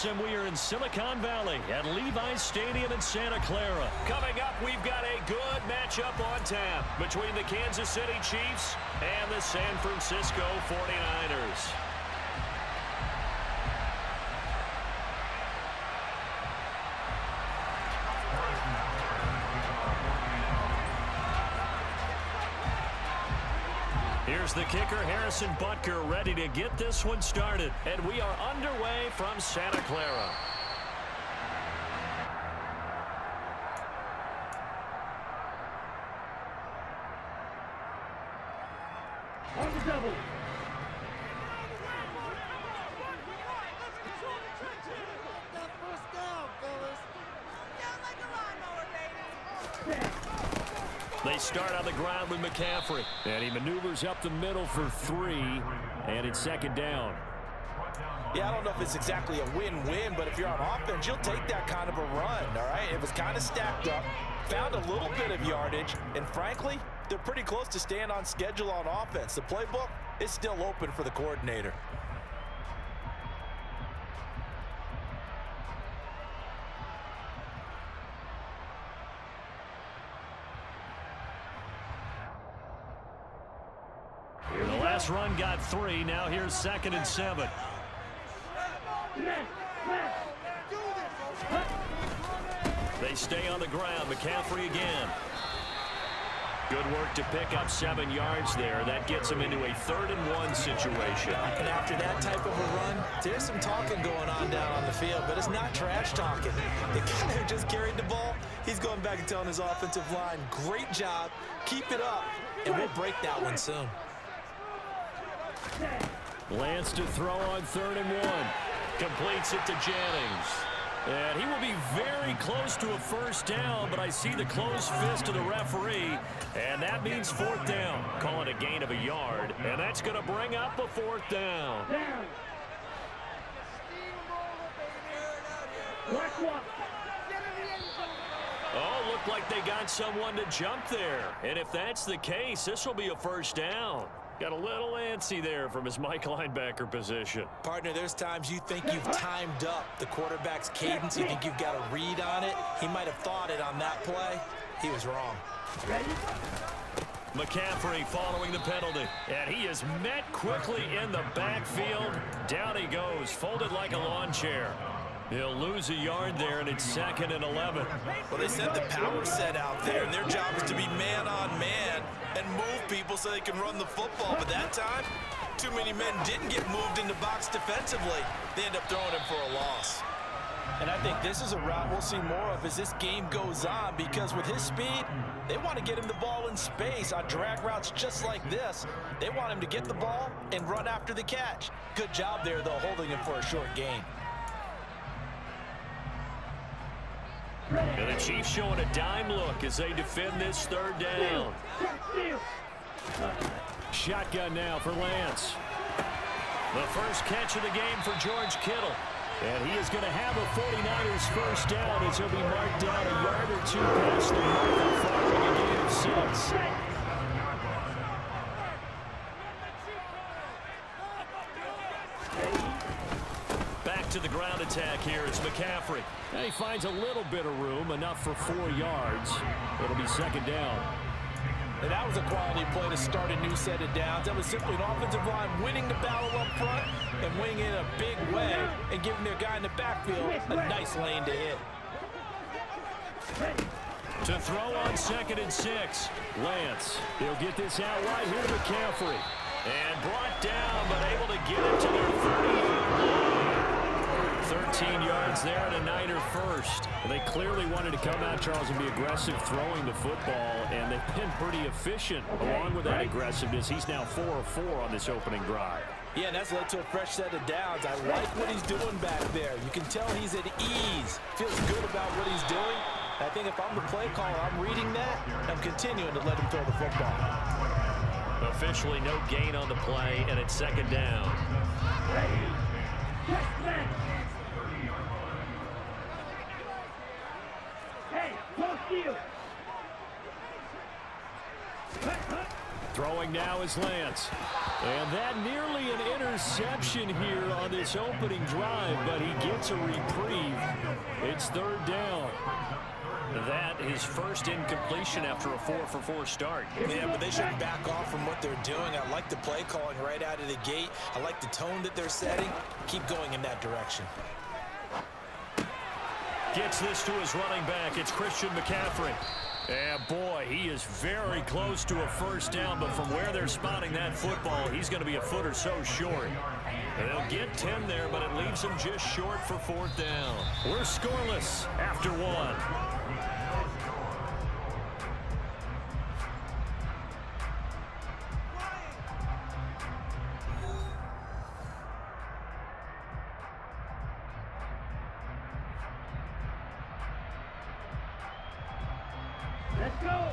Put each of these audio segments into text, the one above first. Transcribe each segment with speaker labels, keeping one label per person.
Speaker 1: Sports, and we are in Silicon Valley at Levi's Stadium in Santa Clara. Coming up, we've got a good matchup on tap between the Kansas City Chiefs and the San Francisco 49ers. Here's the kicker, Harrison Butker, ready to get this one started. And we are underway from Santa Clara.
Speaker 2: On the double.
Speaker 1: They start on the ground with McCaffrey. And he maneuvers up the middle for 3. And it's second down.
Speaker 3: Yeah, I don't know if it's exactly a win-win, but if you're on offense, you'll take that kind of a run, all right? It was kind of stacked up, found a little bit of yardage, and frankly, they're pretty close to staying on schedule on offense. The playbook is still open for the coordinator.
Speaker 1: The last run got 3. Now here's 2nd and 7. They stay on the ground. McCaffrey again. Good work to pick up 7 yards there. That gets him into a 3rd and 1 situation.
Speaker 3: And after that type of a run, there's some talking going on down on the field, but it's not trash talking. The guy who just carried the ball, he's going back and telling his offensive line, great job, keep it up, and we'll break that one soon.
Speaker 1: Lance to throw on 3rd and 1. Completes it to Jennings. And he will be very close to a first down, but I see the closed fist of the referee, and that means 4th down. Calling a gain of a yard, and that's going to bring up a 4th down. Oh, looked like they got someone to jump there. And if that's the case, this will be a first down. Got a little antsy there from his Mike linebacker position.
Speaker 3: Partner, there's times you think you've timed up the quarterback's cadence. You think you've got a read on it. He might have thought it on that play. He was wrong.
Speaker 1: McCaffrey following the penalty. And he is met quickly in the backfield. Down he goes, folded like a lawn chair. He'll lose a yard there, and it's 2nd and 11.
Speaker 3: Well, they sent the power set out there, and their job is to be man-on-man and move people so they can run the football. But that time, too many men didn't get moved in the box defensively. They end up throwing him for a loss. And I think this is a route we'll see more of as this game goes on, because with his speed, they want to get him the ball in space on drag routes just like this. They want him to get the ball and run after the catch. Good job there, though, holding him for a short gain.
Speaker 1: And the Chiefs showing a dime look as they defend this 3rd down. Shotgun now for Lance. The first catch of the game for George Kittle. And he is going to have a 49ers first down as he'll be marked down a yard or 2 past the marker following a gain of 6. To the ground attack here is McCaffrey. And he finds a little bit of room, enough for 4 yards. It'll be 2nd down.
Speaker 3: And that was a quality play to start a new set of downs. That was simply an offensive line winning the battle up front and winning it in a big way and giving their guy in the backfield a nice lane to hit.
Speaker 1: To throw on 2nd and 6. Lance. He'll get this out right here to McCaffrey. And brought down, but able to get it to their 30-yard line. 13 yards there and a Niner first. They clearly wanted to come out, Charles, and be aggressive throwing the football, and they've been pretty efficient along with that aggressiveness. He's now 4 of 4 on this opening drive.
Speaker 3: Yeah, and that's led to a fresh set of downs. I like what he's doing back there. You can tell he's at ease, feels good about what he's doing. I think if I'm the play caller, I'm reading that, I'm continuing to let him throw the football.
Speaker 1: Officially no gain on the play, and it's 2nd down. Throwing now is Lance. And that nearly an interception here on this opening drive, but he gets a reprieve. It's third down. That is first incompletion after a 4-for-4 start.
Speaker 3: Yeah, but they shouldn't back off from what they're doing. I like the play calling right out of the gate. I like the tone that they're setting. Keep going in that direction.
Speaker 1: Gets this to his running back. It's Christian McCaffrey. And boy, he is very close to a first down, but from where they're spotting that football, he's going to be a foot or so short. And they'll get 10 there, but it leaves him just short for fourth down. We're scoreless after one.
Speaker 2: Let's go.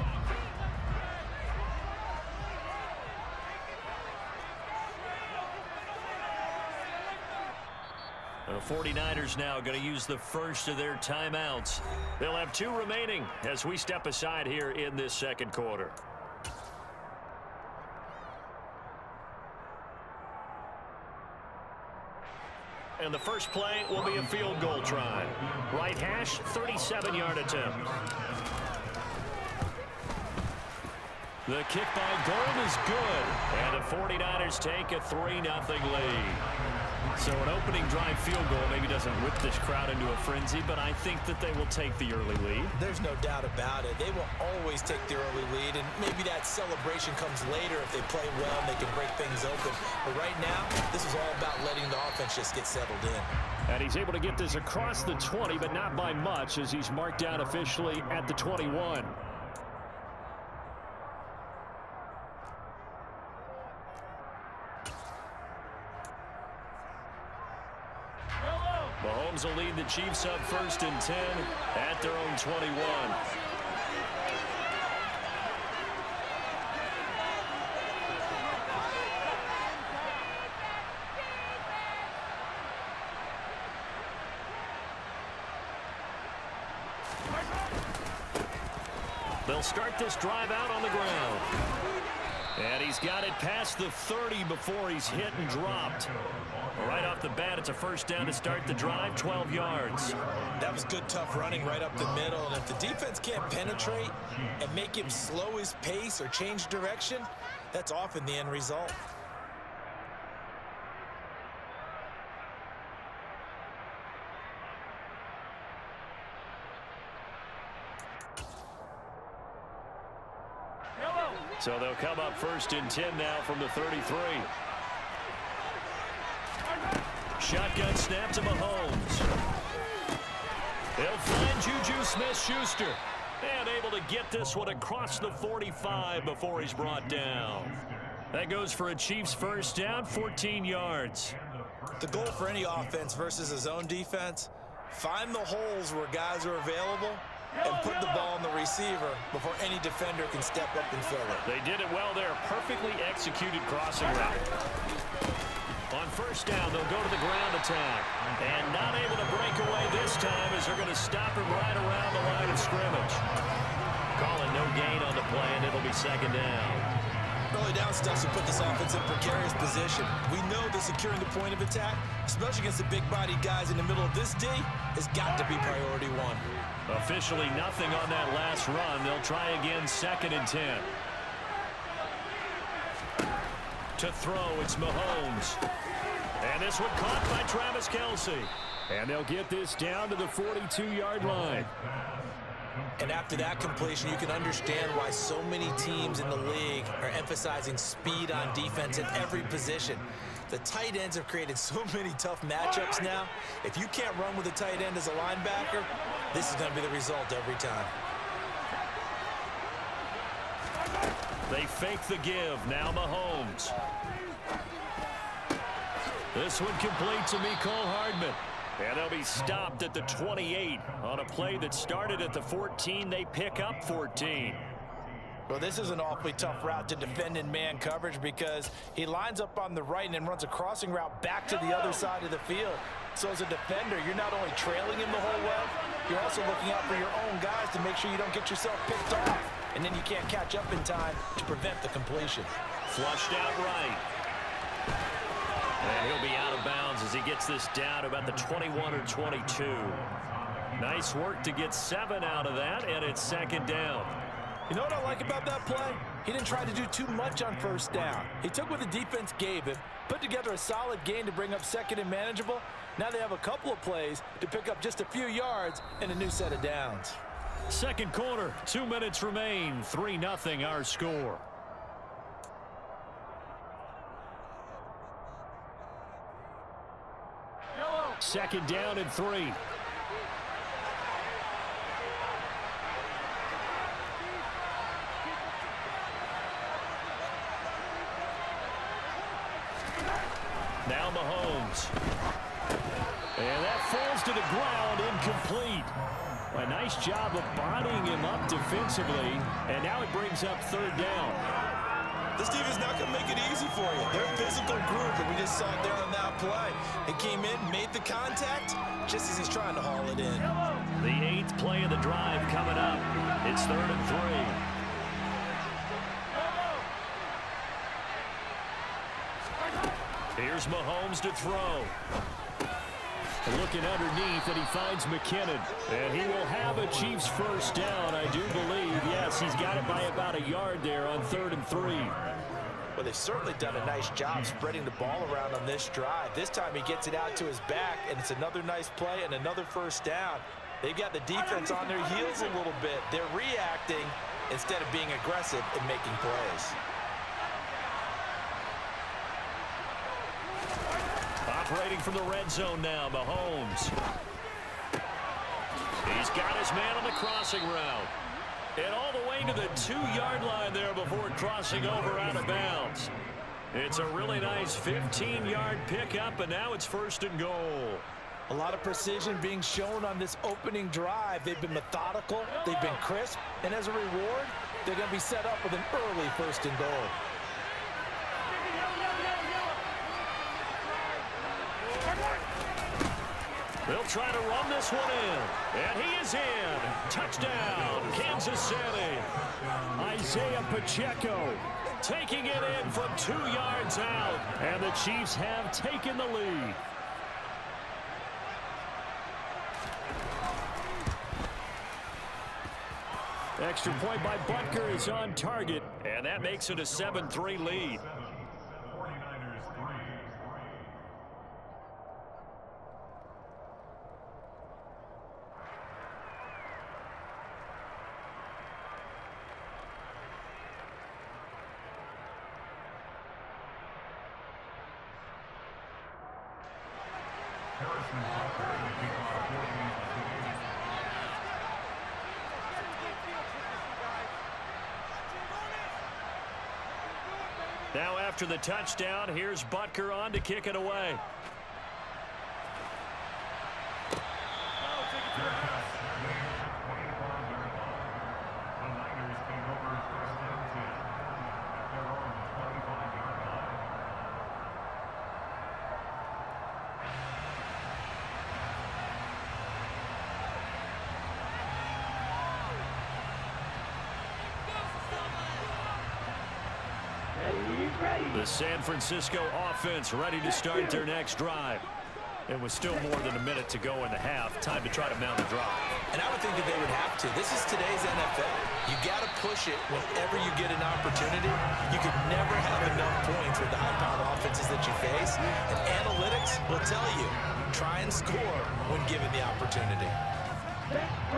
Speaker 1: The 49ers now going to use the first of their timeouts. They'll have 2 remaining as we step aside here in this second quarter. And the first play will be a field goal try. Right hash, 37-yard attempt. The kick by Gold is good. And the 49ers take a 3-0 lead. So an opening drive field goal maybe doesn't whip this crowd into a frenzy, but I think that they will take the early lead.
Speaker 3: There's no doubt about it. They will always take the early lead, and maybe that celebration comes later if they play well and they can break things open. But right now, this is all about letting the offense just get settled in.
Speaker 1: And he's able to get this across the 20, but not by much, as he's marked down officially at the 21. Mahomes will lead the Chiefs up first and 10 at their own 21. They'll start this drive out on the ground. And he's got it past the 30 before he's hit and dropped. Right off the bat, it's a first down to start the drive, 12 yards.
Speaker 3: That was good, tough running right up the middle. And if the defense can't penetrate and make him slow his pace or change direction, that's often the end result.
Speaker 1: So they'll come up first and 10 now from the 33. Shotgun snap to Mahomes. They'll find Juju Smith-Schuster. And able to get this one across the 45 before he's brought down. That goes for a Chiefs first down, 14 yards.
Speaker 3: The goal for any offense versus a zone defense, find the holes where guys are available and put the ball on the receiver before any defender can step up and fill it.
Speaker 1: They did it well there. Perfectly executed crossing route. On first down, they'll go to the ground attack. And not able to break away this time as they're going to stop him right around the line of scrimmage. Calling no gain on the play, and it'll be second down.
Speaker 3: Early down stuff to put this offense in precarious position. We know that securing the point of attack, especially against the big-bodied guys in the middle of this D, has got to be priority one.
Speaker 1: Officially nothing on that last run. They'll try again, second and 10. To throw, it's Mahomes. And this one caught by Travis Kelce. And they'll get this down to the 42-yard line.
Speaker 3: And after that completion, you can understand why so many teams in the league are emphasizing speed on defense at every position. The tight ends have created so many tough matchups now. If you can't run with a tight end as a linebacker, this is going to be the result every time.
Speaker 1: They fake the give. Now Mahomes. This one complete to Mecole Hardman. And they'll be stopped at the 28 on a play that started at the 14. They pick up 14.
Speaker 3: Well, this is an awfully tough route to defend in man coverage because he lines up on the right and then runs a crossing route back to the other side of the field. So as a defender, you're not only trailing him the whole way, you're also looking out for your own guys to make sure you don't get yourself picked off. And then you can't catch up in time to prevent the completion.
Speaker 1: Flushed out right. And he'll be out of bounds as he gets this down to about the 21 or 22. Nice work to get 7 out of that, and it's second down.
Speaker 3: You know what I like about that play? He didn't try to do too much on first down. He took what the defense gave him, put together a solid gain to bring up second and manageable. Now they have a couple of plays to pick up just a few yards and a new set of downs.
Speaker 1: Second quarter, 2 minutes remain, 3-0 our score. Second down and 3. Now Mahomes. And that falls to the ground, incomplete. A nice job of bodying him up defensively, and now it brings up third down.
Speaker 3: This defense not going to make it easy for you. They're a physical group, and we just saw it there on that play. It came in, made the contact, just as he's trying to haul it in.
Speaker 1: The 8th play of the drive coming up. It's 3rd and 3. Here's Mahomes to throw. Looking underneath, and he finds McKinnon. And he will have a Chiefs first down, I do believe. Yes, he's got it by about a yard there on 3rd and 3.
Speaker 3: Well, they've certainly done a nice job spreading the ball around on this drive. This time he gets it out to his back, and it's another nice play and another first down. They've got the defense on their heels a little bit. They're reacting instead of being aggressive and making plays.
Speaker 1: Operating from the red zone now, Mahomes. He's got his man on the crossing route. And all the way to the 2-yard line there before crossing over out of bounds. It's a really nice 15-yard pickup, and now it's 1st and goal.
Speaker 3: A lot of precision being shown on this opening drive. They've been methodical, they've been crisp, and as a reward, they're going to be set up with an early 1st and goal.
Speaker 1: They'll try to run this one in. And he is in. Touchdown, Kansas City. Isaiah Pacheco taking it in from 2 yards out. And the Chiefs have taken the lead. Extra point by Butker is on target. And that makes it a 7-3 lead. Now after the touchdown, here's Butker on to kick it away. The San Francisco offense ready to start their next drive. It was still more than a minute to go in the half. Time to try to mount a drive.
Speaker 3: And I would think that they would have to. This is today's NFL. You got to push it whenever you get an opportunity. You could never have enough points with the high-powered offenses that you face. And analytics will tell you, try and score when given the opportunity.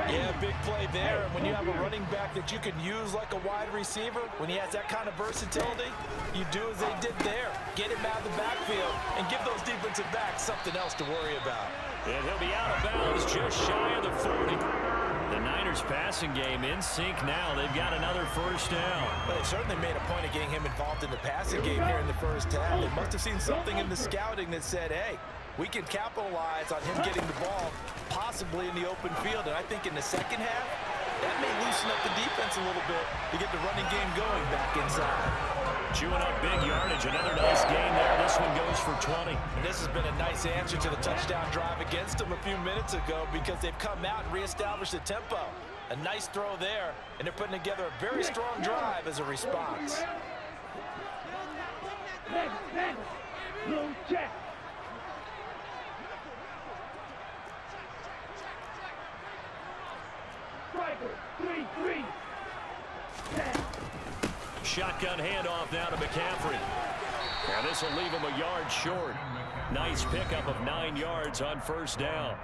Speaker 3: Yeah, big play there. And when you have a running back that you can use like a wide receiver, when he has that kind of versatility, you do as they did there. Get him out of the backfield and give those defensive backs something else to worry about.
Speaker 1: And he'll be out of bounds just shy of the 40. The Niners passing game in sync now. They've got another first down.
Speaker 3: Well, they certainly made a point of getting him involved in the passing game here in the first half. They must have seen something in the scouting that said, hey, we can capitalize on him getting the ball possibly in the open field. And I think in the second half, that may loosen up the defense a little bit to get the running game going back inside.
Speaker 1: Chewing up big yardage. Another nice gain there. This one goes for 20.
Speaker 3: And this has been a nice answer to the touchdown drive against them a few minutes ago because they've come out and reestablished the tempo. A nice throw there, and they're putting together a very strong drive as a response.
Speaker 2: Blue check. cycle. 3-3.
Speaker 1: Shotgun handoff now to McCaffrey. And this will leave him a yard short. Nice pickup of 9 yards on first down.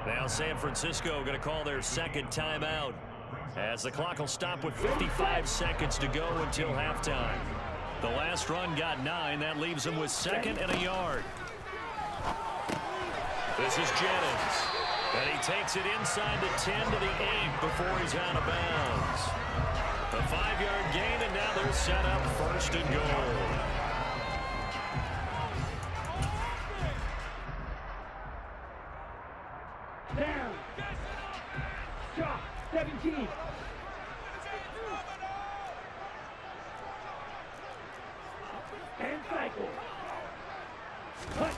Speaker 1: Now San Francisco going to call their second timeout, as the clock will stop with 55 seconds to go until halftime. The last run got 9. That leaves them with 2nd and a yard. This is Jennings. And he takes it inside the 10 to the 8 before he's out of bounds. A 5-yard gain, and now they're set up 1st and goal.
Speaker 2: Down. Shot. 17. And cycle. Cut.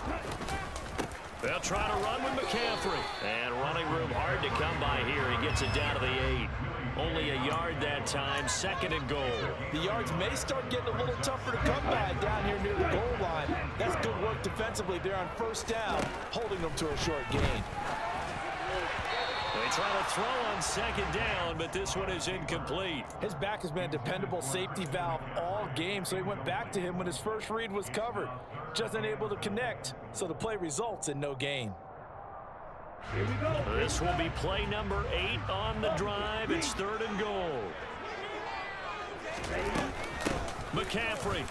Speaker 1: They'll try to run with McCaffrey. And running room hard to come by here. He gets it down to the 8. Only a yard that time, 2nd and goal.
Speaker 3: The yards may start getting a little tougher to come by down here near the goal line. That's good work defensively there on first down, holding them to a short gain.
Speaker 1: They try to throw on 2nd down, but this one is incomplete.
Speaker 3: His back has been a dependable safety valve all game, so he went back to him when his first read was covered. Just unable to connect, so the play results in no gain.
Speaker 2: Here we go.
Speaker 1: This will be play number 8 on the drive. It's 3rd and goal. McCaffrey.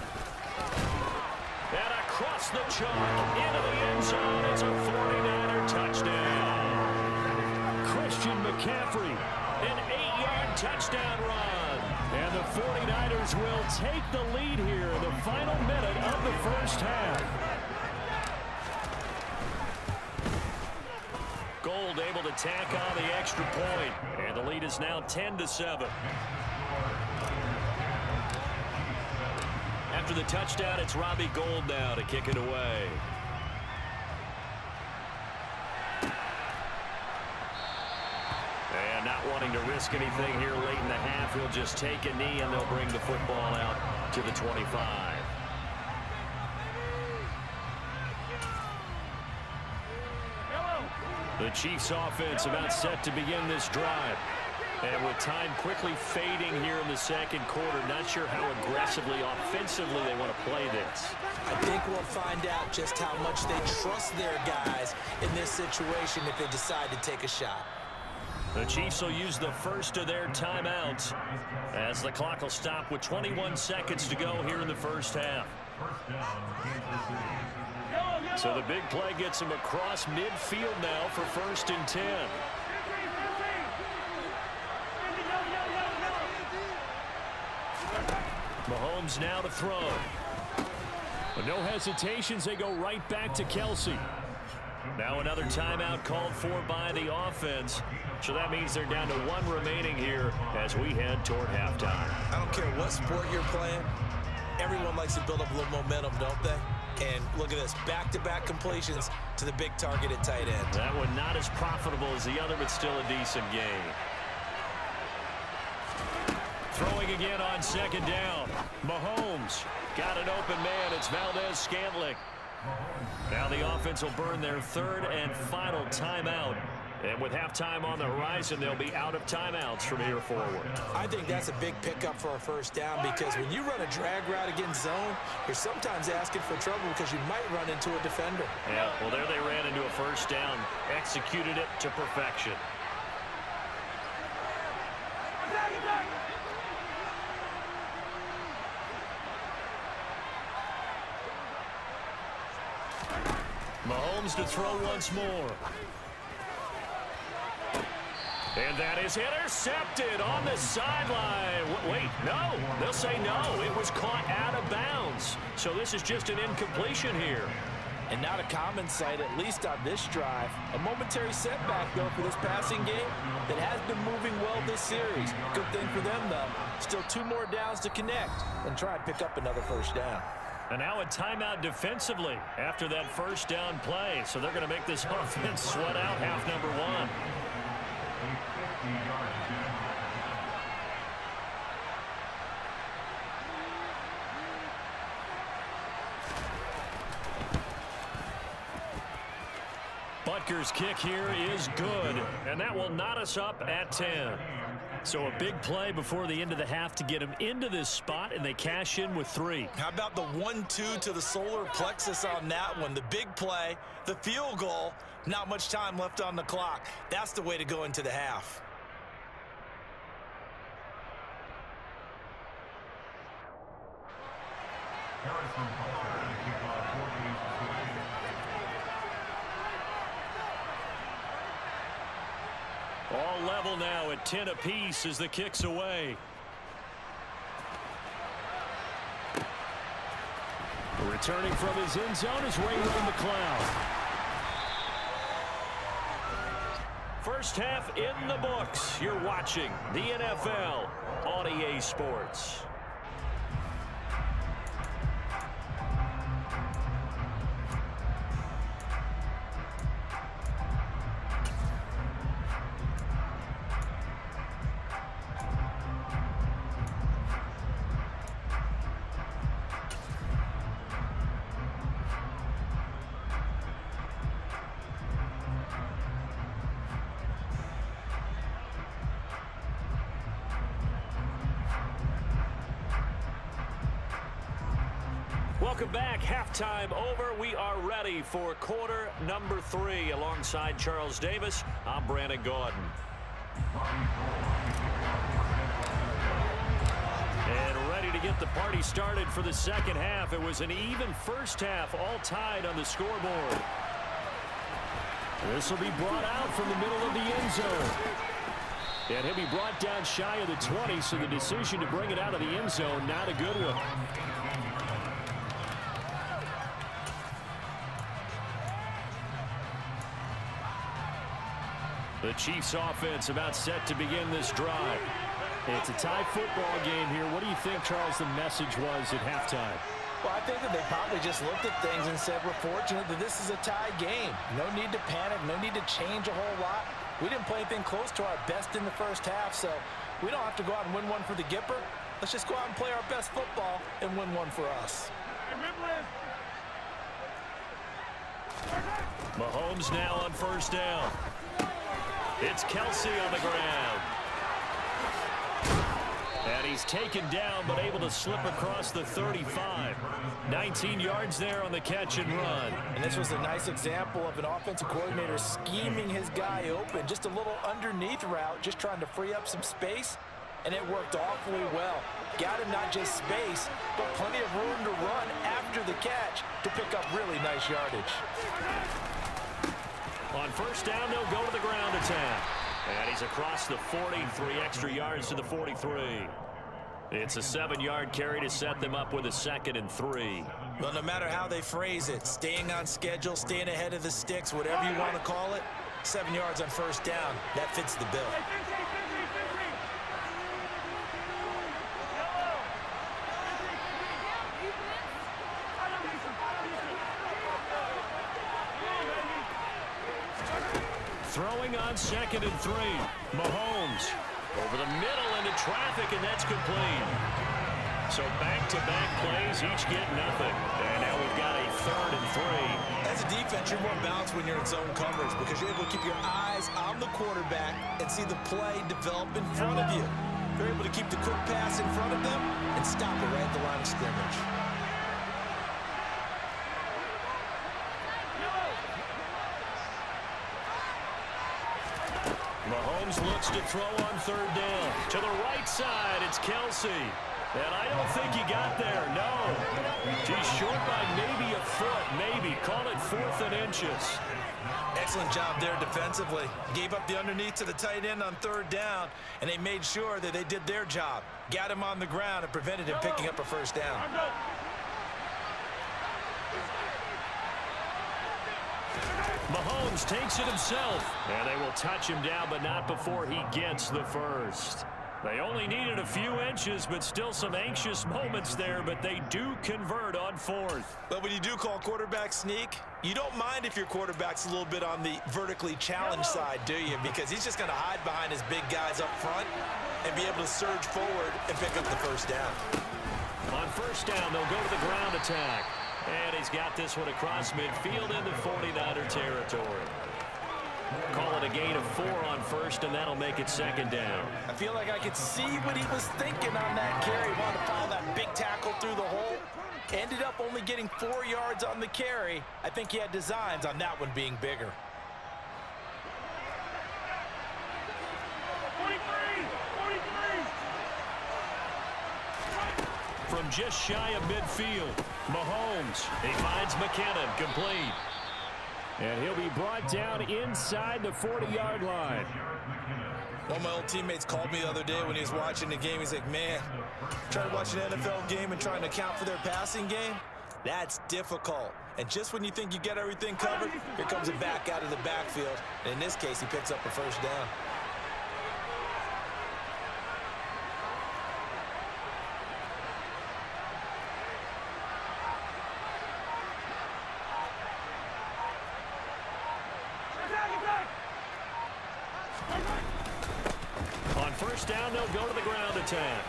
Speaker 1: And across the chalk into the end zone. It's a 49er touchdown. Christian McCaffrey, an 8-yard touchdown run. And the 49ers will take the lead here in the final minute of the first half. Gold able to tack on the extra point, and the lead is now 10-7. After the touchdown, it's Robbie Gould now to kick it away. And not wanting to risk anything here late in the half, he'll just take a knee, and they'll bring the football out to the 25. The Chiefs offense about set to begin this drive. And with time quickly fading here in the second quarter, not sure how aggressively, offensively they want to play this.
Speaker 3: I think we'll find out just how much they trust their guys in this situation if they decide to take a shot.
Speaker 1: The Chiefs will use the first of their timeouts as the clock will stop with 21 seconds to go here in the first half. So the big play gets him across midfield now for 1st and 10. Mahomes now to throw. But no hesitations, they go right back to Kelsey. Now another timeout called for by the offense. So that means they're down to 1 remaining here as we head toward halftime.
Speaker 3: I don't care what sport you're playing. Everyone likes to build up a little momentum, don't they? And look at this, back-to-back completions to the big target at tight end.
Speaker 1: That one not as profitable as the other, but still a decent gain. Throwing again on 2nd down. Mahomes got an open man. It's Valdez-Scantling. Now the offense will burn their 3rd and final timeout. And with halftime on the horizon, they'll be out of timeouts from here forward.
Speaker 3: I think that's a big pickup for a first down because when you run a drag route against zone, you're sometimes asking for trouble because you might run into a defender.
Speaker 1: Yeah, well, there they ran into a first down, executed it to perfection. Mahomes to throw once more. And that is intercepted on the sideline. Wait, no. They'll say no. It was caught out of bounds. So this is just an incompletion here.
Speaker 3: And not a common sight, at least on this drive. A momentary setback, though, for this passing game that has been moving well this series. Good thing for them, though. Still 2 more downs to connect and try and pick up another first down.
Speaker 1: And now a timeout defensively after that first down play. So they're going to make this offense sweat out half number 1. But Rutgers' kick here is good, and that will knot us up at 10. So a big play before the end of the half to get them into this spot, and they cash in with 3.
Speaker 3: How about the 1-2 to the solar plexus on that one? The big play, the field goal, not much time left on the clock. That's the way to go into the half.
Speaker 1: All level now at 10 apiece as the kick's away. Returning from his end zone is Ray McCloud. First half in the books. You're watching the NFL on EA Sports. Welcome back. Halftime over. We are ready for quarter number 3. Alongside Charles Davis, I'm Brandon Gordon. And ready to get the party started for the second half. It was an even first half, all tied on the scoreboard. This will be brought out from the middle of the end zone. And he'll be brought down shy of the 20, so the decision to bring it out of the end zone, not a good one. The Chiefs offense about set to begin this drive. It's a tie football game here. What do you think, Charles, the message was at halftime?
Speaker 4: Well, I think that they probably just looked at things and said, we're fortunate that this is a tie game. No need to panic, no need to change a whole lot. We didn't play anything close to our best in the first half, so we don't have to go out and win one for the Gipper. Let's just go out and play our best football and win one for us.
Speaker 1: Mahomes now on first down. It's Kelsey on the ground. And he's taken down, but able to slip across the 35. 19 yards there on the catch and run.
Speaker 4: And this was a nice example of an offensive coordinator scheming his guy open. Just a little underneath route, just trying to free up some space. And it worked awfully well. Got him not just space, but plenty of room to run after the catch to pick up really nice yardage.
Speaker 1: On first down, they'll go to the ground attack. And he's across the 40, 3 extra yards to the 43. It's a 7-yard carry to set them up with a 2nd and 3.
Speaker 3: Well, no matter how they phrase it, staying on schedule, staying ahead of the sticks, whatever you want to call it, 7 yards on first down, that fits the bill.
Speaker 1: Throwing on 2nd and 3. Mahomes over the middle into traffic, and that's complete. So back-to-back plays, each get nothing. And now we've got a 3rd and 3.
Speaker 3: As a defense, you're more balanced when you're in zone coverage because you're able to keep your eyes on the quarterback and see the play develop in front of you. You're able to keep the quick pass in front of them and stop it right at the line of scrimmage.
Speaker 1: Mahomes looks to throw on 3rd down. To the right side, it's Kelsey. And I don't think he got there, no. He's short by maybe a foot, maybe. Call it 4th and inches.
Speaker 3: Excellent job there defensively. Gave up the underneath to the tight end on 3rd down, and they made sure that they did their job. Got him on the ground and prevented him picking up a first down.
Speaker 1: Mahomes takes it himself. And they will touch him down, but not before he gets the first. They only needed a few inches, but still some anxious moments there, but they do convert on 4th.
Speaker 3: But when you do call quarterback sneak, you don't mind if your quarterback's a little bit on the vertically challenged side, do you? Because he's just going to hide behind his big guys up front and be able to surge forward and pick up the first down.
Speaker 1: On first down, they'll go to the ground attack. And he's got this one across midfield into 49er territory. Call it a gain of 4 on first, and that'll make it second down.
Speaker 4: I feel like I could see what he was thinking on that carry. Wanted to follow that big tackle through the hole. Ended up only getting 4 yards on the carry. I think he had designs on that one being bigger.
Speaker 2: 43! 43!
Speaker 1: From just shy of midfield, Mahomes. He finds McKinnon, complete. And he'll be brought down inside the 40-yard line.
Speaker 3: One of my old teammates called me the other day when he was watching the game. He's like, man, trying to watch an NFL game and trying to account for their passing game, that's difficult. And just when you think you get everything covered, here comes a back out of the backfield. And in this case, he picks up a first down.
Speaker 1: On first down, they'll go to the ground attack.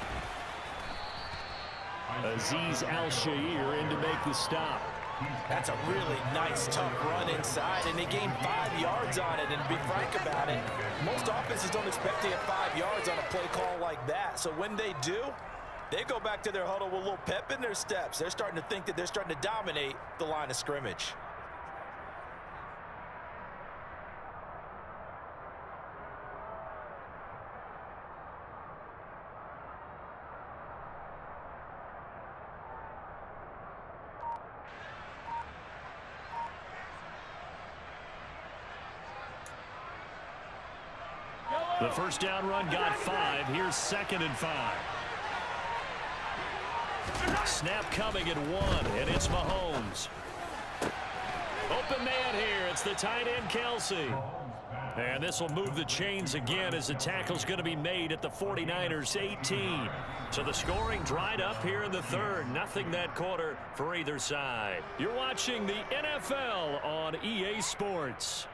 Speaker 1: Azeez Al-Shaair in to make the stop.
Speaker 4: That's a really nice, tough run inside, and they gained 5 yards on it. And to be frank about it, most offenses don't expect to get 5 yards on a play call like that. So when they do, they go back to their huddle with a little pep in their steps. They're starting to think that they're starting to dominate the line of scrimmage.
Speaker 1: The first down run got 5. Here's 2nd and 5. Snap coming at 1, and it's Mahomes. Open man here. It's the tight end, Kelsey. And this will move the chains again as the tackle's going to be made at the 49ers 18. So the scoring dried up here in the third. Nothing that quarter for either side. You're watching the NFL on EA Sports.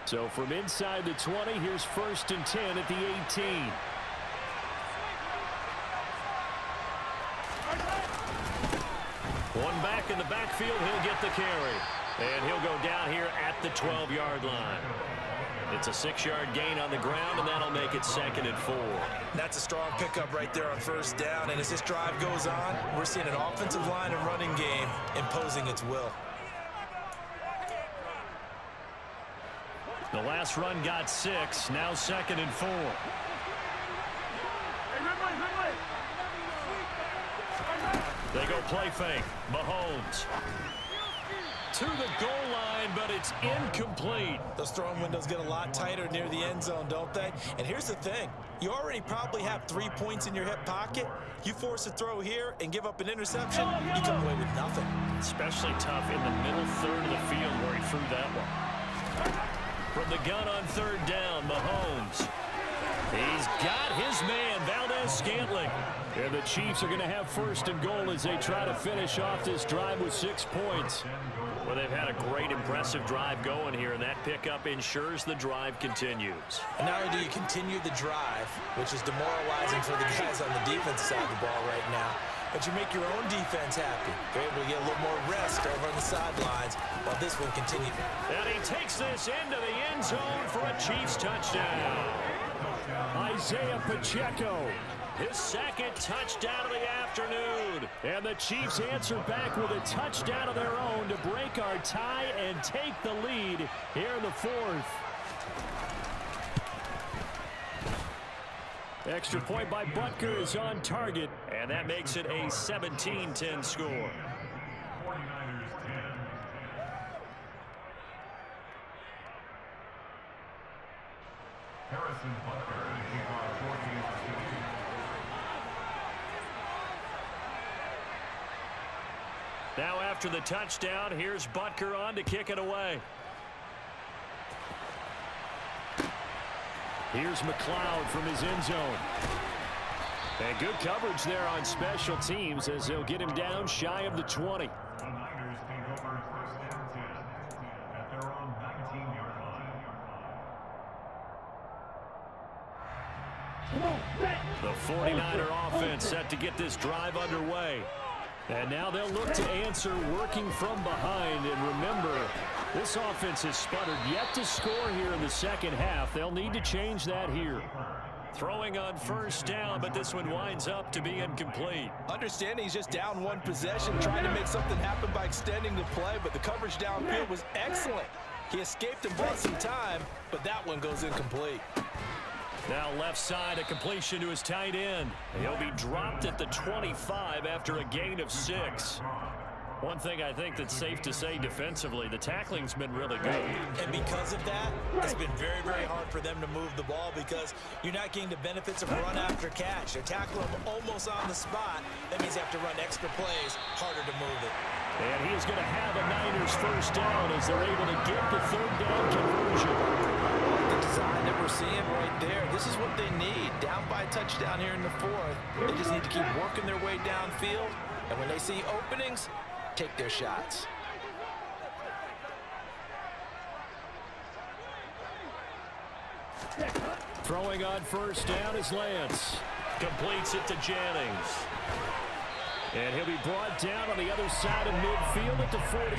Speaker 1: So from inside the 20, here's 1st and 10 at the 18. One back in the backfield, he'll get the carry. And he'll go down here at the 12-yard line. It's a 6-yard gain on the ground, and that'll make it 2nd and 4.
Speaker 3: That's a strong pickup right there on first down. And as this drive goes on, we're seeing an offensive line and running game imposing its will.
Speaker 1: The last run got 6, now 2nd and 4. They go play fake. Mahomes to the goal line, but it's incomplete.
Speaker 3: Those throwing windows get a lot tighter near the end zone, don't they? And here's the thing. You already probably have 3 points in your hip pocket. You force a throw here and give up an interception, you come away with nothing.
Speaker 1: Especially tough in the middle third of the field where he threw that one. From the gun on 3rd down, Mahomes. He's got his man, Valdez-Scantling. And the Chiefs are going to have 1st and goal as they try to finish off this drive with 6 points. Well, they've had a great, impressive drive going here, and that pickup ensures the drive continues.
Speaker 3: And not only do you continue the drive, which is demoralizing for the guys on the defensive side of the ball right now, but you make your own defense happy. They're able to get a little more rest over on the sidelines while this one continues.
Speaker 1: And he takes this into the end zone for a Chiefs touchdown. Isaiah Pacheco his second touchdown of the afternoon. And the Chiefs answer back with a touchdown of their own to break our tie and take the lead here in the fourth. Extra point by Butker is on target, and that makes it a 17-10 score.
Speaker 2: 49ers 10. Harrison Butker to kick off 14-2.
Speaker 1: Now after the touchdown, here's Butker on to kick it away. Here's McLeod from his end zone. And good coverage there on special teams as they'll get him down shy of the 20.
Speaker 2: The Niners take over first and 10 at their own 19-yard line.
Speaker 1: The 49er offense set to get this drive underway. And now they'll look to answer working from behind. And remember, this offense has sputtered yet to score here in the second half. They'll need to change that here. Throwing on first down, but this one winds up to be incomplete.
Speaker 4: Understanding he's just down one possession, trying to make something happen by extending the play, but the coverage downfield was excellent. He escaped and bought some time, but that one goes incomplete.
Speaker 1: Now left side, a completion to his tight end. He'll be dropped at the 25 after a gain of 6. One thing I think that's safe to say defensively, the tackling's been really good.
Speaker 3: And because of that, it's been very, very hard for them to move the ball because you're not getting the benefits of run after catch. They're tackling them almost on the spot. That means they have to run extra plays, harder to move it.
Speaker 1: And he is going to have a Niners first down as they're able to get the third down conversion.
Speaker 4: The design that we're seeing right there, this is what they need. Down by a touchdown here in the fourth. They just need to keep working their way downfield. And when they see openings, take their shots.
Speaker 1: Throwing on first down is Lance. Completes it to Jennings. And he'll be brought down on the other side of midfield at the 43.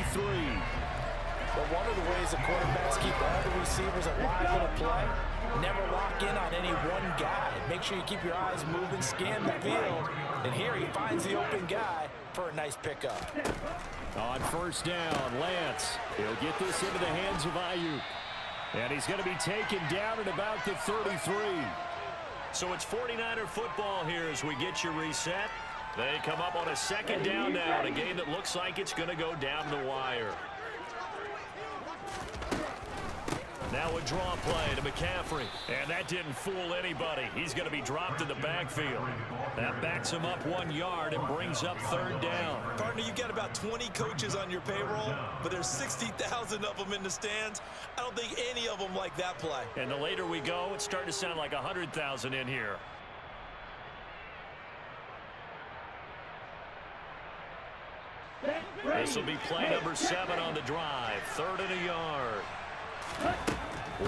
Speaker 4: But one of the ways the quarterbacks keep all the receivers alive in a play, never lock in on any one guy. Make sure you keep your eyes moving, scan the field. And here he finds the open guy for a nice pickup.
Speaker 1: On first down, Lance. He'll get this into the hands of Ayuk. And he's going to be taken down at about the 33. So it's 49er football here as we get you reset. They come up on a second down now in a game that looks like it's going to go down the wire. Now a draw play to McCaffrey. And that didn't fool anybody. He's going to be dropped in the backfield. That backs him up 1 yard and brings up third down.
Speaker 3: Partner, you've got about 20 coaches on your payroll, but there's 60,000 of them in the stands. I don't think any of them like that play.
Speaker 1: And the later we go, it's starting to sound like 100,000 in here. This will be play number 7 on the drive. 3rd and a yard.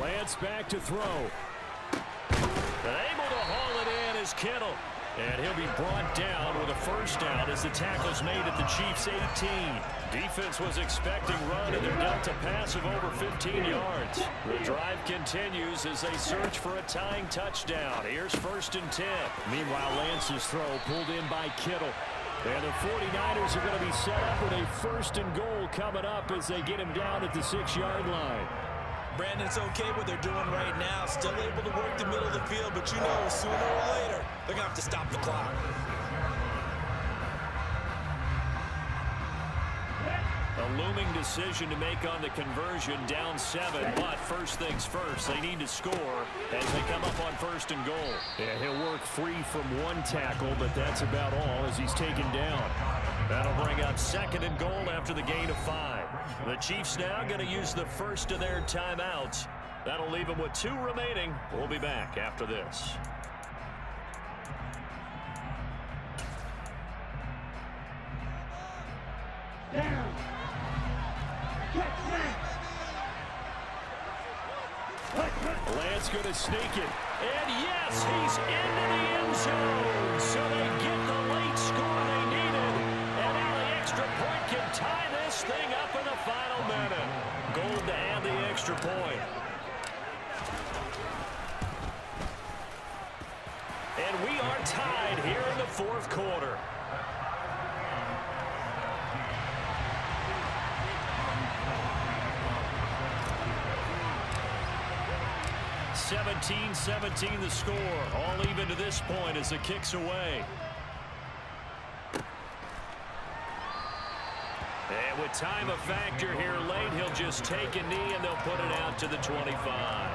Speaker 1: Lance back to throw. And able to haul it in is Kittle. And he'll be brought down with a first down as the tackle's made at the Chiefs' 18. Defense was expecting run, and they're down to pass of over 15 yards. The drive continues as they search for a tying touchdown. Here's 1st and 10. Meanwhile, Lance's throw pulled in by Kittle. And the 49ers are going to be set up with a 1st and goal coming up as they get him down at the 6-yard line.
Speaker 3: Brandon, it's okay what they're doing right now. Still able to work the middle of the field, but you know sooner or later they're going to have to stop the clock.
Speaker 1: A looming decision to make on the conversion, down 7, but first things first, they need to score as they come up on 1st and goal. Yeah, he'll work free from one tackle, but that's about all as he's taken down. That'll bring up 2nd and goal after the gain of 5. The Chiefs now going to use the first of their timeouts. That'll leave them with 2 remaining. We'll be back after this.
Speaker 2: Down.
Speaker 1: Lance going to sneak it. And yes, he's into the end zone. So they get the late score they needed. And now the extra point can tie this thing up in the final minute. Gold to add the extra point. And we are tied here in the fourth quarter. (17-17) the score. All even to this point as the kick's away. And with time a factor here late, he'll just take a knee and they'll put it out to the 25.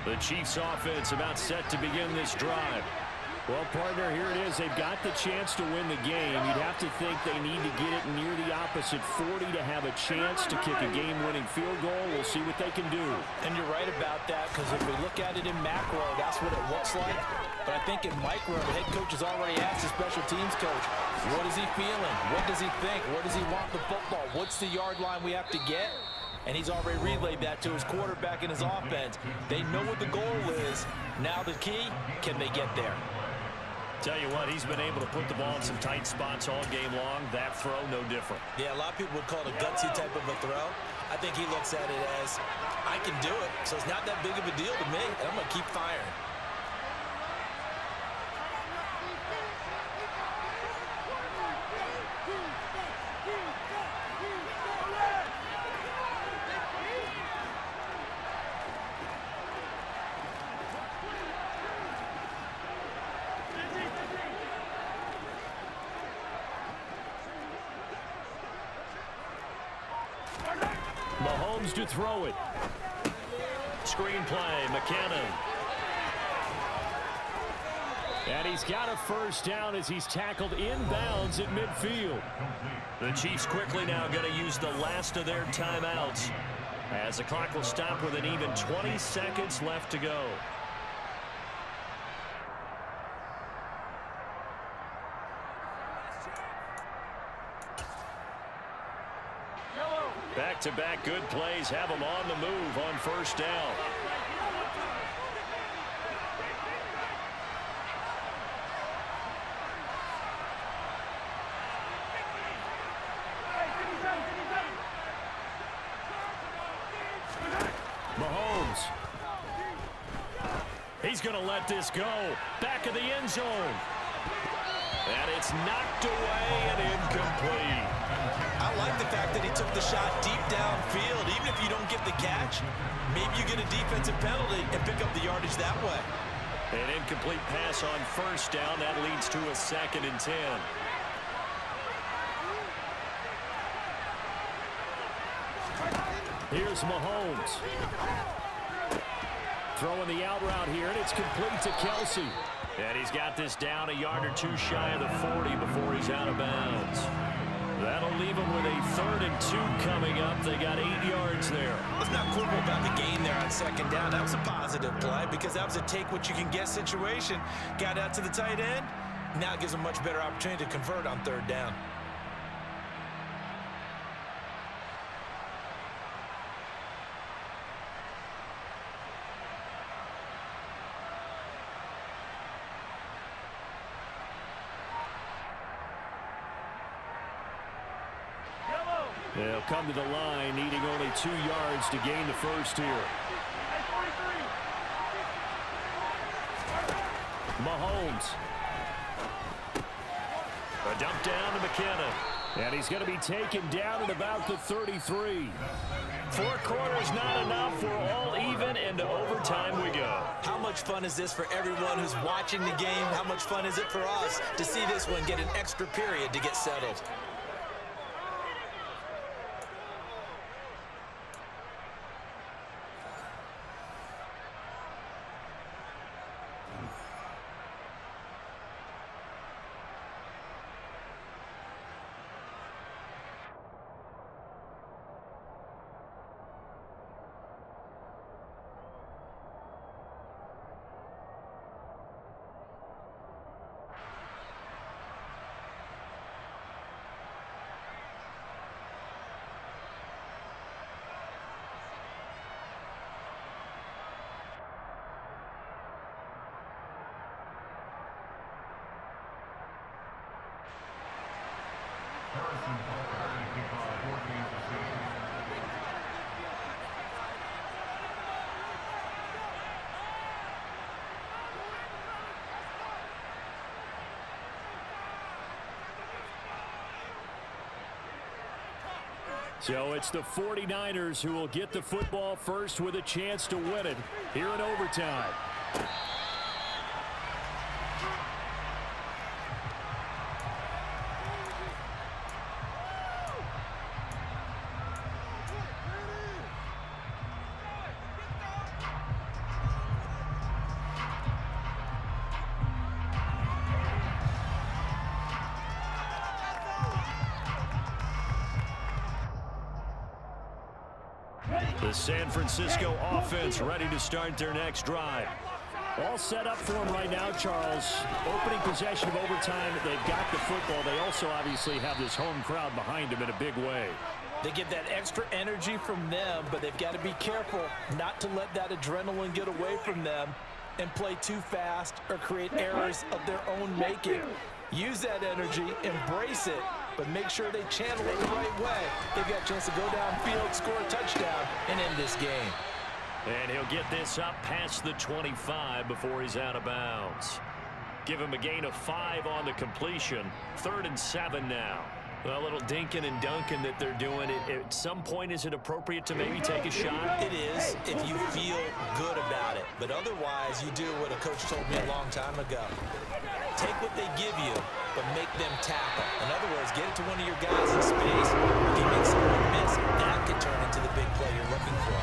Speaker 1: The Chiefs offense about set to begin this drive. Well, partner, here it is. They've got the chance to win the game. You'd have to think they need to get it near the opposite 40 to have a chance to kick a game-winning field goal. We'll see what they can do.
Speaker 4: And you're right about that, because if we look at it in macro, that's what it looks like. But I think in micro, the head coach has already asked the special teams coach, what is he feeling? What does he think? Where does he want the football? What's the yard line we have to get? And he's already relayed that to his quarterback and his offense. They know what the goal is. Now the key, can they get there?
Speaker 1: Tell you what, he's been able to put the ball in some tight spots all game long. That throw, no different.
Speaker 3: Yeah, a lot of people would call it a gutsy type of a throw. I think he looks at it as, I can do it, so it's not that big of a deal to me, and I'm going to keep firing.
Speaker 1: Mahomes to throw it. Screen play, McKinnon. And he's got a first down as he's tackled inbounds at midfield. The Chiefs quickly now going to use the last of their timeouts as the clock will stop with an even 20 seconds left to go. Back-to-back good plays have them on the move on first down. Mahomes. He's going to let this go. Back of the end zone. And it's knocked away and incomplete.
Speaker 3: I like the fact that he took the shot deep downfield. Even if you don't get the catch, maybe you get a defensive penalty and pick up the yardage that way.
Speaker 1: An incomplete pass on first down. That leads to a 2nd and 10. Here's Mahomes. Throwing the out route here, and it's complete to Kelsey. And he's got this down a yard or two shy of the 40 before he's out of bounds. That'll leave them with a 3rd and 2 coming up. They got 8 yards there.
Speaker 3: Let's not quibble about the gain there on 2nd down. That was a positive play because that was a take-what-you-can-get situation. Got out to the tight end. Now it gives them much better opportunity to convert on 3rd down.
Speaker 1: They'll come to the line, needing only 2 yards to gain the first here. Mahomes. A dump down to McKinnon. And he's going to be taken down at about the 33. 4 quarters not enough. We're all even, and to overtime we go.
Speaker 3: How much fun is this for everyone who's watching the game? How much fun is it for us to see this one get an extra period to get settled?
Speaker 1: So it's the 49ers who will get the football first with a chance to win it here in overtime. The San Francisco offense ready to start their next drive. All set up for them right now, Charles. Opening possession of overtime. They've got the football. They also obviously have this home crowd behind them in a big way.
Speaker 4: They get that extra energy from them, but they've got to be careful not to let that adrenaline get away from them and play too fast or create errors of their own making. Use that energy, embrace it, but make sure they channel it the right way. They've got a chance to go downfield, score a touchdown, and end this game.
Speaker 1: And he'll get this up past the 25 before he's out of bounds. Give him a gain of 5 on the completion. 3rd and 7 now. A little dinking and dunking that they're doing. At some point, is it appropriate to maybe take a shot?
Speaker 4: It is if you feel good about it. But otherwise, you do what a coach told me a long time ago. Take what they give you, but make them tackle. In other words, get it to one of your guys in space. If you make someone miss, that could turn into the big play you're looking for.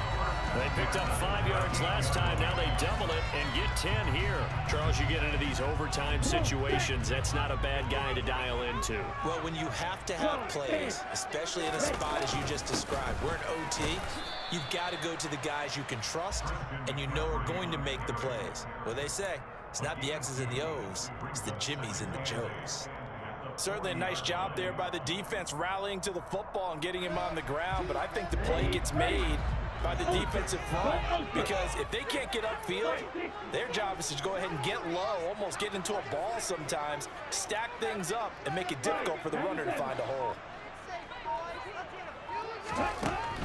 Speaker 1: They picked up 5 yards last time. Now they double it and get 10 here. Charles, you get into these overtime situations. That's not a bad guy to dial into.
Speaker 4: Well, when you have to have plays, especially in a spot as you just described, we're in OT, you've got to go to the guys you can trust and you know are going to make the plays. Well, they say, it's not the X's and the O's, it's the Jimmies and the Joes. Certainly a nice job there by the defense rallying to the football and getting him on the ground, but I think the play gets made by the defensive front, because if they can't get upfield, their job is to go ahead and get low, almost get into a ball sometimes, stack things up, and make it difficult for the runner to find a hole.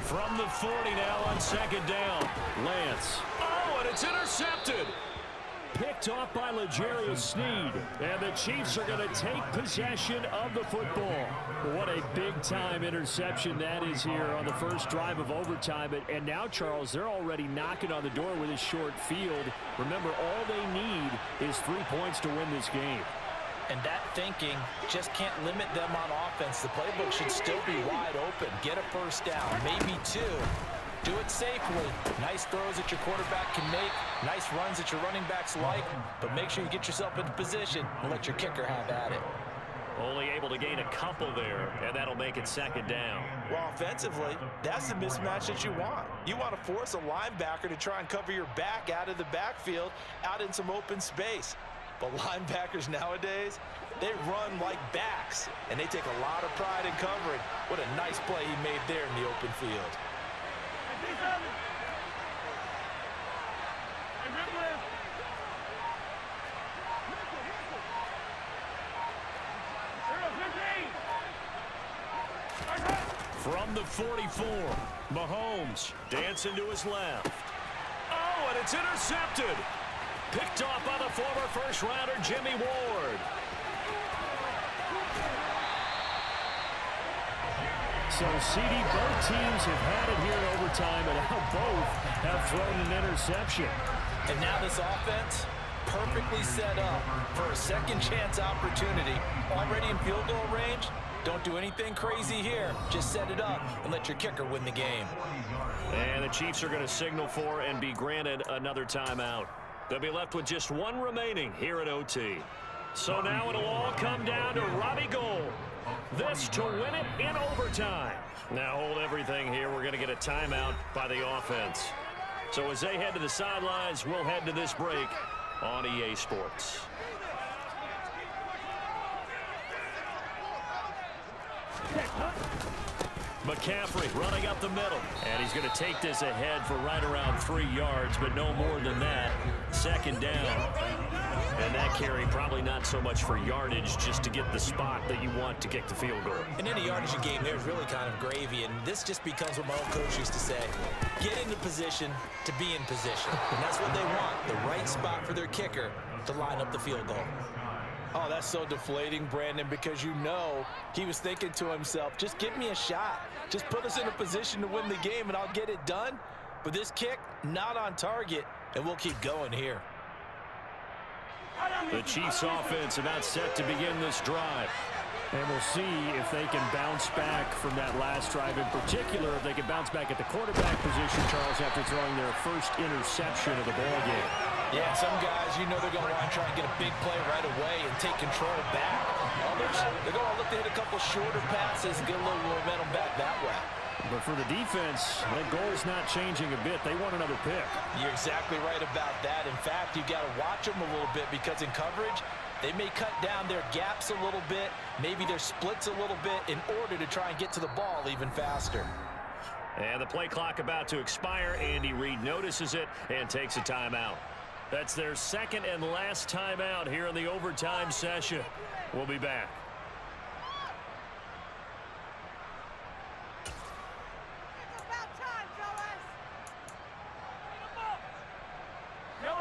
Speaker 1: From the 40 now on 2nd down, Lance. Oh, and it's intercepted. Picked off by L'Jarius Sneed. And the Chiefs are going to take possession of the football. What a big-time interception that is here on the first drive of overtime. And now, Charles, they're already knocking on the door with a short field. Remember, all they need is 3 points to win this game.
Speaker 4: And that thinking just can't limit them on offense. The playbook should still be wide open. Get a first down, maybe 2. Do it safely. Nice throws that your quarterback can make. Nice runs that your running backs like. But make sure you get yourself into position and let your kicker have at it.
Speaker 1: Only able to gain a couple there, and that'll make it 2nd down.
Speaker 4: Well, offensively, that's the mismatch that you want. You want to force a linebacker to try and cover your back out of the backfield, out in some open space. But linebackers nowadays, they run like backs, and they take a lot of pride in covering. What a nice play he made there in the open field.
Speaker 1: From the 44, Mahomes dancing to his left. Oh, and it's intercepted. Picked off by the former first-rounder Jimmy Ward. So, CD, both teams have had it here in overtime, and now both have thrown an interception.
Speaker 4: And now this offense, perfectly set up for a second chance opportunity. Already in field goal range. Don't do anything crazy here. Just set it up and let your kicker win the game.
Speaker 1: And the Chiefs are going to signal for and be granted another timeout. They'll be left with just 1 remaining here at OT. So now it'll all come down to Robbie Gould. This to win it in overtime. Now hold everything here. We're going to get a timeout by the offense. So as they head to the sidelines, we'll head to this break on EA Sports. McCaffrey running up the middle. And he's going to take this ahead for right around 3 yards, but no more than that. 2nd down. And that carry probably not so much for yardage, just to get the spot that you want to kick the field goal.
Speaker 4: In any yardage game, there's really kind of gravy, and this just becomes what my old coach used to say. Get into position to be in position. And that's what they want, the right spot for their kicker to line up the field goal. Oh, that's so deflating, Brandon, because you know he was thinking to himself, just give me a shot. Just put us in a position to win the game, and I'll get it done. But this kick, not on target, and we'll keep going here.
Speaker 1: The Chiefs offense about set to begin this drive. And we'll see if they can bounce back from that last drive. In particular, if they can bounce back at the quarterback position, Charles, after throwing their first interception of the ball game.
Speaker 4: Yeah, some guys, you know they're going to want to try and get a big play right away and take control back. Others, they're going to look to hit a couple shorter passes and get a little momentum back that way.
Speaker 1: But for the defense, that goal's not changing a bit. They want another pick.
Speaker 4: You're exactly right about that. In fact, you've got to watch them a little bit because in coverage, they may cut down their gaps a little bit, maybe their splits a little bit in order to try and get to the ball even faster.
Speaker 1: And the play clock about to expire. Andy Reid notices it and takes a timeout. That's their second and last timeout here in the overtime session. We'll be back.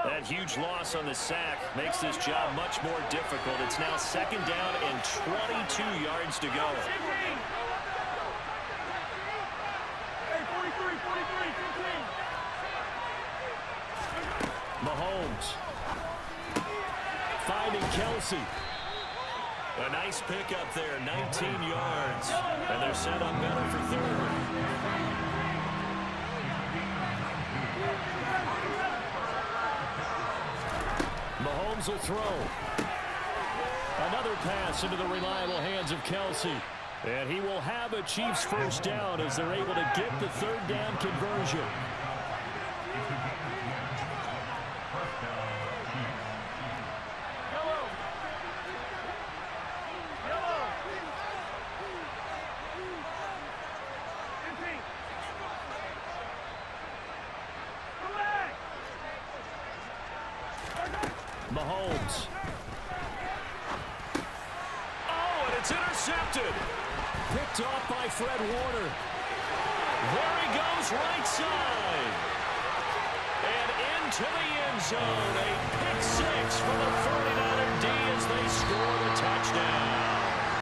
Speaker 1: That huge loss on the sack makes this job much more difficult. It's now second down and 22 yards to go. Mahomes finding Kelsey. A nice pickup there, 19 yards. And they're set up better for third. Mahomes will throw. Another pass into the reliable hands of Kelsey. And he will have a Chiefs first down as they're able to get the third down conversion. Mahomes. Oh, and it's intercepted. Picked off by Fred Warner. There he goes, right side. And into the end zone. A pick six for the 49er D as they score the touchdown.